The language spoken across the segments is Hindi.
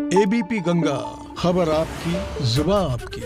एबीपी गंगा, खबर आपकी, जुबान आपकी।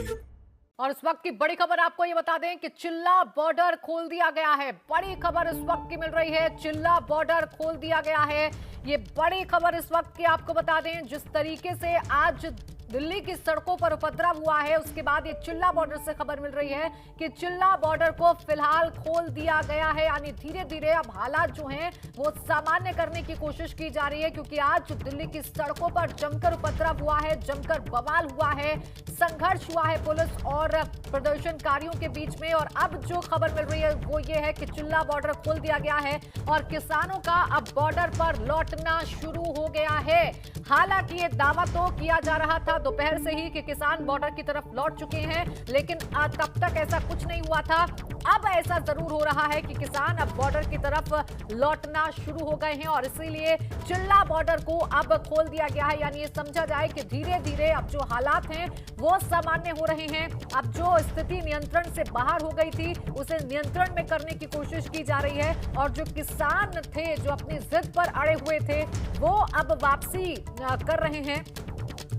और इस वक्त की बड़ी खबर आपको ये बता दें कि चिल्ला बॉर्डर खोल दिया गया है। बड़ी खबर इस वक्त की मिल रही है, चिल्ला बॉर्डर खोल दिया गया है। ये बड़ी खबर इस वक्त की आपको बता दें, जिस तरीके से आज दिल्ली की सड़कों पर उपद्रव हुआ है, उसके बाद ये चिल्ला बॉर्डर से खबर मिल रही है कि चिल्ला बॉर्डर को फिलहाल खोल दिया गया है। यानी धीरे धीरे अब हालात जो हैं वो सामान्य करने की कोशिश की जा रही है, क्योंकि आज दिल्ली की सड़कों पर जमकर उपद्रव हुआ है, जमकर बवाल हुआ है, संघर्ष हुआ है पुलिस और प्रदर्शनकारियों के बीच में। और अब जो खबर मिल रही है वो ये है कि चिल्ला बॉर्डर खोल दिया गया है और किसानों का अब बॉर्डर पर लौटना शुरू हो गया है। हालांकि ये दावा तो किया जा रहा था दोपहर से ही कि किसान बॉर्डर की तरफ लौट चुके हैं, लेकिन तब तक ऐसा कुछ नहीं हुआ था। अब ऐसा जरूर हो रहा है कि किसान अब बॉर्डर की तरफ लौटना शुरू हो गए हैं और इसीलिए चिल्ला बॉर्डर को अब खोल दिया गया है। यानी ये समझा जाए कि धीरे धीरे अब जो हालात हैं वो सामान्य हो रहे हैं। अब जो स्थिति नियंत्रण से बाहर हो गई थी उसे नियंत्रण में करने की कोशिश की जा रही है और जो किसान थे, जो अपनी जिद पर अड़े हुए थे, वो अब वापसी कर रहे हैं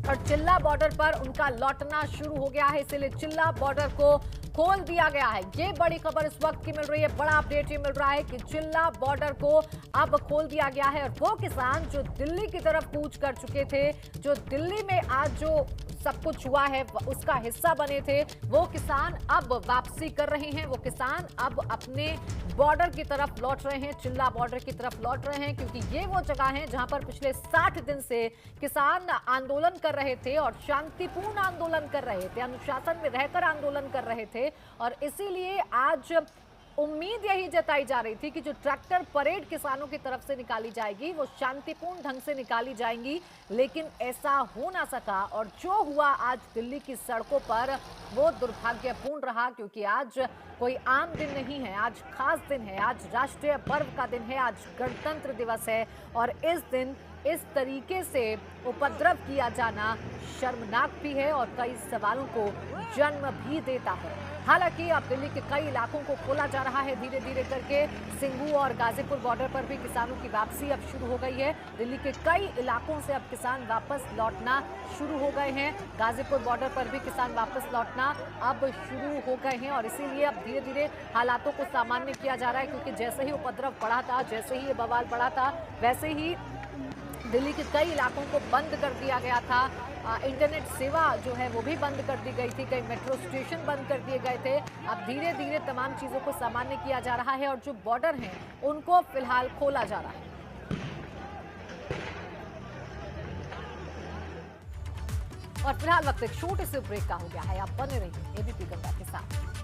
और चिल्ला बॉर्डर पर उनका लौटना शुरू हो गया है। इसलिए चिल्ला बॉर्डर को खोल दिया गया है। ये बड़ी खबर इस वक्त की मिल रही है, बड़ा अपडेट ये मिल रहा है कि चिल्ला बॉर्डर को अब खोल दिया गया है। और वो किसान जो दिल्ली की तरफ कूच कर चुके थे, जो दिल्ली में आज जो सब कुछ हुआ है उसका हिस्सा बने थे, वो किसान अब वापसी कर रहे हैं। वो किसान अब अपने बॉर्डर की तरफ लौट रहे हैं, चिल्ला बॉर्डर की तरफ लौट रहे हैं, क्योंकि ये वो जगह है जहां पर पिछले 60 दिन से किसान आंदोलन कर रहे थे और शांतिपूर्ण आंदोलन कर रहे थे, अनुशासन में रहकर आंदोलन कर रहे थे। और इसीलिए आज उम्मीद यही जताई जा रही थी कि जो ट्रैक्टर परेड किसानों की तरफ से निकाली जाएगी वो शांतिपूर्ण ढंग से निकाली जाएंगी, लेकिन ऐसा हो ना सका। और जो हुआ आज दिल्ली की सड़कों पर वो दुर्भाग्यपूर्ण रहा, क्योंकि आज कोई आम दिन नहीं है, आज खास दिन है, आज राष्ट्रीय पर्व का दिन है, आज गणतंत्र दिवस है। और इस दिन इस तरीके से उपद्रव किया जाना शर्मनाक भी है और कई सवालों को जन्म भी देता है। हालांकि अब दिल्ली के कई इलाकों को खोला जा रहा है धीरे धीरे करके। सिंघू और गाजीपुर बॉर्डर पर भी किसानों की वापसी अब शुरू हो गई है। दिल्ली के कई इलाकों से अब किसान वापस लौटना शुरू हो गए हैं। गाजीपुर बॉर्डर पर भी किसान वापस लौटना अब शुरू हो गए हैं और इसीलिए अब धीरे धीरे हालातों को सामान्य किया जा रहा है, क्योंकि जैसे ही उपद्रव बढ़ा था, जैसे ही ये बवाल बढ़ा था, वैसे ही दिल्ली के कई इलाकों को बंद कर दिया गया था। इंटरनेट सेवा जो है वो भी बंद कर दी गई थी, कई मेट्रो स्टेशन बंद कर दिए गए थे। अब धीरे धीरे तमाम चीज़ों को सामान्य किया जा रहा है और जो बॉर्डर हैं उनको फिलहाल खोला जा रहा है। और फिलहाल वक्त एक छोटे से ब्रेक का हो गया है। आप बने रहिए एबीपी गंगा के साथ।